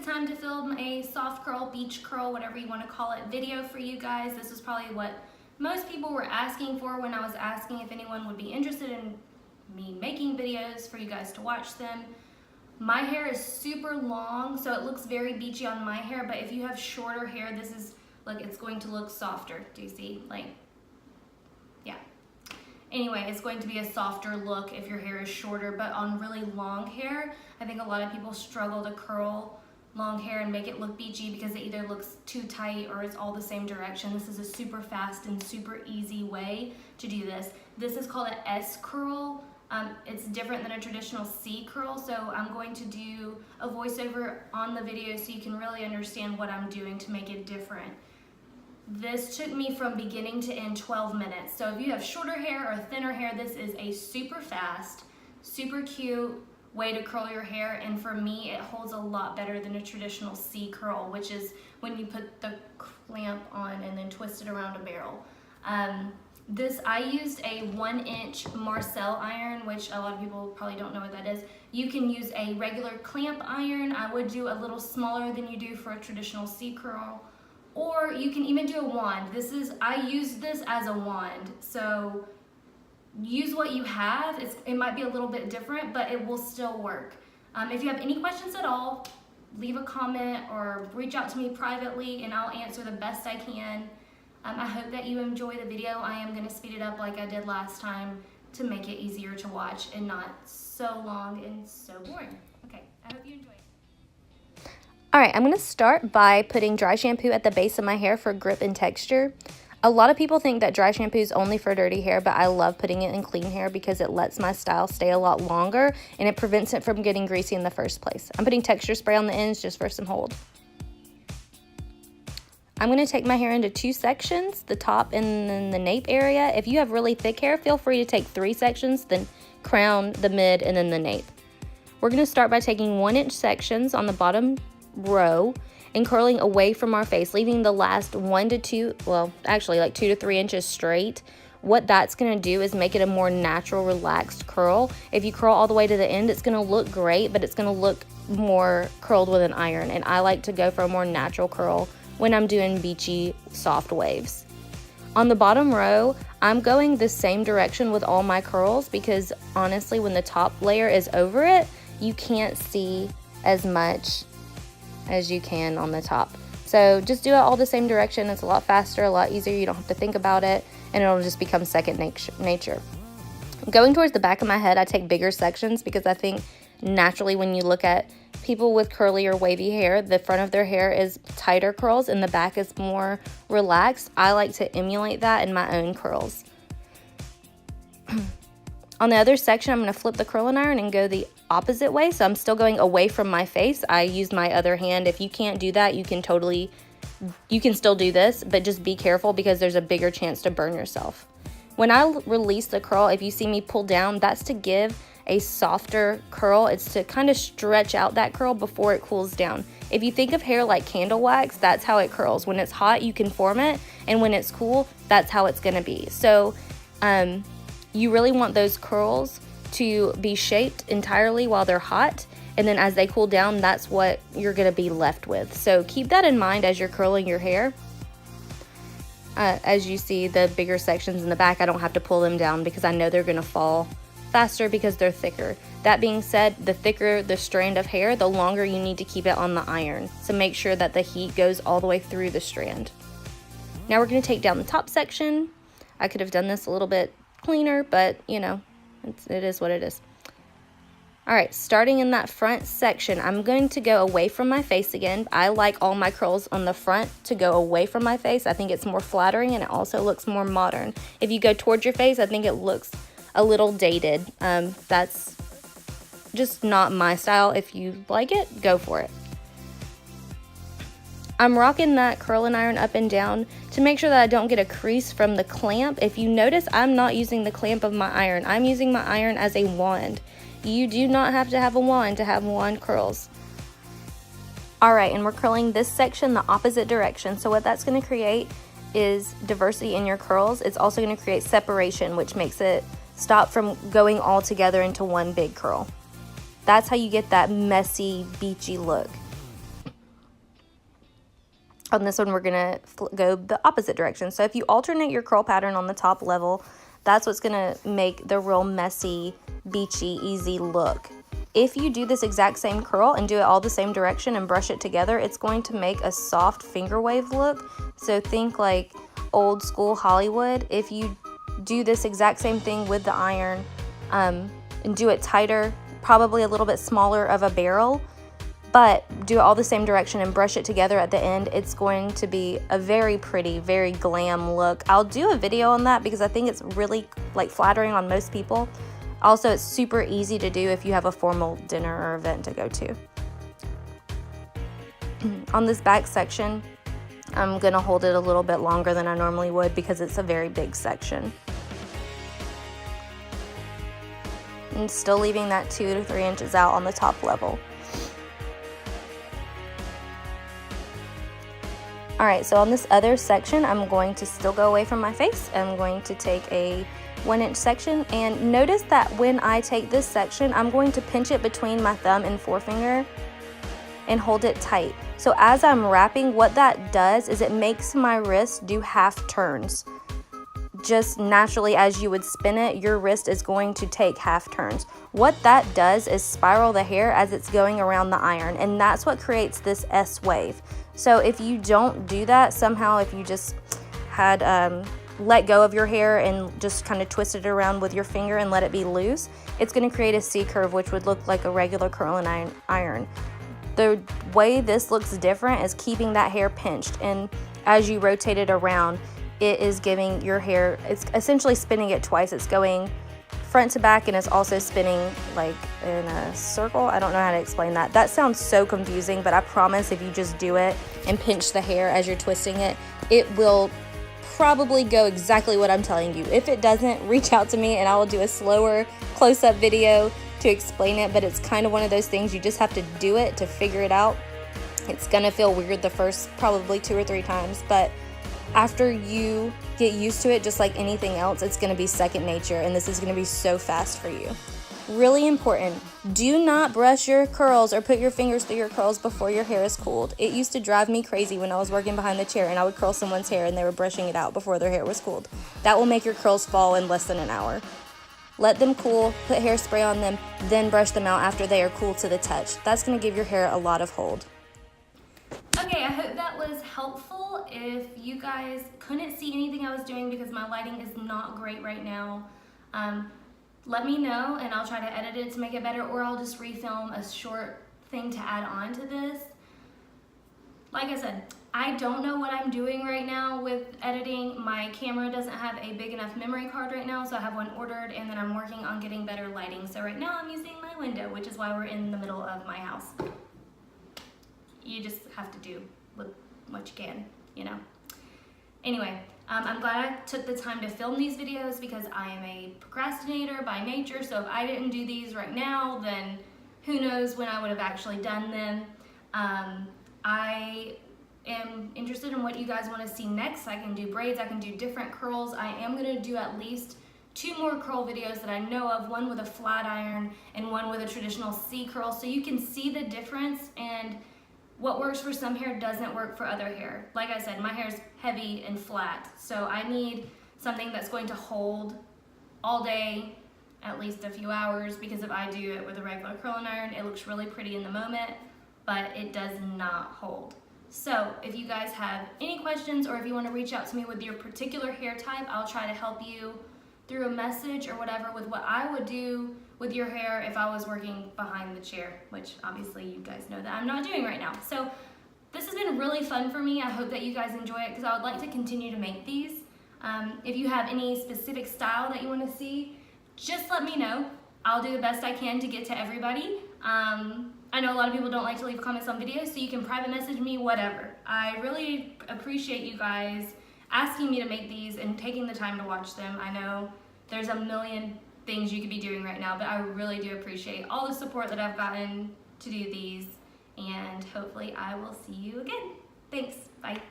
time to film a soft curl, beach curl, whatever you want to call it, video for you guys. This is probably what most people were asking for when I was asking if anyone would be interested in me making videos for you guys to watch them. My hair is super long, so it looks very beachy on my hair, but if you have shorter hair, this is, like, it's going to look softer. Do you see? Like, yeah. Anyway, it's going to be a softer look if your hair is shorter, but on really long hair, I think a lot of people struggle to curl long hair and make it look beachy because it either looks too tight or it's all the same direction. This is a super fast and super easy way to do this. This is called an S curl. It's different than a traditional C curl, so I'm going to do a voiceover on the video so you can really understand what I'm doing to make it different. This took me from beginning to end 12 minutes. So if you have shorter hair or thinner hair, this is a super fast, super cute way to curl your hair, and for me it holds a lot better than a traditional C curl, which is when you put the clamp on and then twist it around a barrel. I used a 1-inch Marcel iron, which a lot of people probably don't know what that is. You can use a regular clamp iron. I would do a little smaller than you do for a traditional C curl, or you can even do a wand. I used this as a wand, so use what you have. It might be a little bit different, but it will still work. If you have any questions at all, leave a comment or reach out to me privately and I'll answer the best I can. I hope that you enjoy the video. I am going to speed it up like I did last time to make it easier to watch and not so long and so boring. Okay, I hope you enjoy it. Alright, I'm going to start by putting dry shampoo at the base of my hair for grip and texture. A lot of people think that dry shampoo is only for dirty hair, but I love putting it in clean hair because it lets my style stay a lot longer and it prevents it from getting greasy in the first place. I'm putting texture spray on the ends just for some hold. I'm going to take my hair into 2 sections, the top and then the nape area. If you have really thick hair, feel free to take 3 sections, then crown, the mid, and then the nape. We're going to start by taking 1-inch sections on the bottom row and curling away from our face, leaving the last 1 to 2, well, actually like 2 to 3 inches straight. What that's going to do is make it a more natural, relaxed curl. If you curl all the way to the end, it's going to look great, but it's going to look more curled with an iron, and I like to go for a more natural curl when I'm doing beachy, soft waves. On the bottom row, I'm going the same direction with all my curls because honestly, when the top layer is over it, you can't see as much as you can on the top. So just do it all the same direction. It's a lot faster, a lot easier. You don't have to think about it, and it'll just become second nature. Going towards the back of my head, I take bigger sections because I think naturally when you look at people with curly or wavy hair, the front of their hair is tighter curls and the back is more relaxed. I like to emulate that in my own curls. On the other section, I'm going to flip the curling iron and go the opposite way. So I'm still going away from my face. I use my other hand. If you can't do that, you can still do this, but just be careful because there's a bigger chance to burn yourself. When I release the curl, if you see me pull down, that's to give a softer curl. It's to kind of stretch out that curl before it cools down. If you think of hair like candle wax, that's how it curls. When it's hot, you can form it, and when it's cool, that's how it's going to be. So you really want those curls to be shaped entirely while they're hot, and then as they cool down, that's what you're going to be left with. So keep that in mind as you're curling your hair. As you see the bigger sections in the back, I don't have to pull them down because I know they're going to fall faster because they're thicker. That being said, the thicker the strand of hair, the longer you need to keep it on the iron. So make sure that the heat goes all the way through the strand. Now we're going to take down the top section. I could have done this a little bit cleaner, but you know, it is what it is. Alright, starting in that front section, I'm going to go away from my face again. I like all my curls on the front to go away from my face. I think it's more flattering and it also looks more modern. If you go towards your face, I think it looks a little dated. That's just not my style. If you like it, go for it. I'm rocking that curling iron up and down to make sure that I don't get a crease from the clamp. If you notice, I'm not using the clamp of my iron. I'm using my iron as a wand. You do not have to have a wand to have wand curls. Alright, and we're curling this section the opposite direction. So what that's going to create is diversity in your curls. It's also going to create separation, which makes it stop from going all together into one big curl. That's how you get that messy, beachy look. On this one, we're gonna go the opposite direction. So if you alternate your curl pattern on the top level, that's what's gonna make the real messy, beachy, easy look. If you do this exact same curl and do it all the same direction and brush it together, it's going to make a soft finger wave look. So think like old school Hollywood. If you do this exact same thing with the iron and do it tighter, probably a little bit smaller of a barrel, but do it all the same direction and brush it together at the end, it's going to be a very pretty, very glam look. I'll do a video on that because I think it's really like flattering on most people. Also, it's super easy to do if you have a formal dinner or event to go to. On this back section, I'm gonna hold it a little bit longer than I normally would because it's a very big section. And still leaving that 2 to 3 inches out on the top level. All right, so on this other section, I'm going to still go away from my face. I'm going to take a 1-inch section, and notice that when I take this section, I'm going to pinch it between my thumb and forefinger and hold it tight. So as I'm wrapping, what that does is it makes my wrist do half turns. Just naturally, as you would spin it, your wrist is going to take half turns. What that does is spiral the hair as it's going around the iron, and that's what creates this S wave. So if you don't do that, somehow if you just had let go of your hair and just kind of twist it around with your finger and let it be loose, it's going to create a C curve, which would look like a regular curling iron. The way this looks different is keeping that hair pinched, and as you rotate it around, it is giving your hair, it's essentially spinning it twice. It's going front to back, and it's also spinning like in a circle. I don't know how to explain that. That sounds so confusing, but I promise if you just do it and pinch the hair as you're twisting it, it will probably go exactly what I'm telling you. If it doesn't, reach out to me and I will do a slower close-up video to explain it, but it's kind of one of those things you just have to do it to figure it out. It's gonna feel weird the first probably 2 or 3 times, but after you get used to it, just like anything else, it's going to be second nature, and this is going to be so fast for you. Really important, do not brush your curls or put your fingers through your curls before your hair is cooled. It used to drive me crazy when I was working behind the chair and I would curl someone's hair and they were brushing it out before their hair was cooled. That will make your curls fall in less than an hour. Let them cool, put hairspray on them, then brush them out after they are cool to the touch. That's going to give your hair a lot of hold. Okay, I hope that was helpful. If you guys couldn't see anything I was doing because my lighting is not great right now, let me know and I'll try to edit it to make it better, or I'll just refilm a short thing to add on to this. Like I said, I don't know what I'm doing right now with editing. My camera doesn't have a big enough memory card right now, so I have one ordered, and then I'm working on getting better lighting. So right now I'm using my window, which is why we're in the middle of my house. You just have to do with what you can, you know. Anyway, I'm glad I took the time to film these videos because I am a procrastinator by nature, so if I didn't do these right now, then who knows when I would have actually done them. I am interested in what you guys want to see next. I can do braids, I can do different curls. I am going to do at least 2 more curl videos that I know of, one with a flat iron and one with a traditional C curl, so you can see the difference and what works for some hair doesn't work for other hair. Like I said, my hair is heavy and flat, so I need something that's going to hold all day, at least a few hours, because if I do it with a regular curling iron, it looks really pretty in the moment, but it does not hold. So if you guys have any questions or if you want to reach out to me with your particular hair type, I'll try to help you through a message or whatever with what I would do with your hair if I was working behind the chair, which obviously you guys know that I'm not doing right now. So this has been really fun for me. I hope that you guys enjoy it because I would like to continue to make these. If you have any specific style that you want to see, just let me know. I'll do the best I can to get to everybody. I know a lot of people don't like to leave comments on videos, so you can private message me, whatever. I really appreciate you guys asking me to make these and taking the time to watch them. I know there's a million things you could be doing right now, but I really do appreciate all the support that I've gotten to do these, and hopefully I will see you again. Thanks, bye.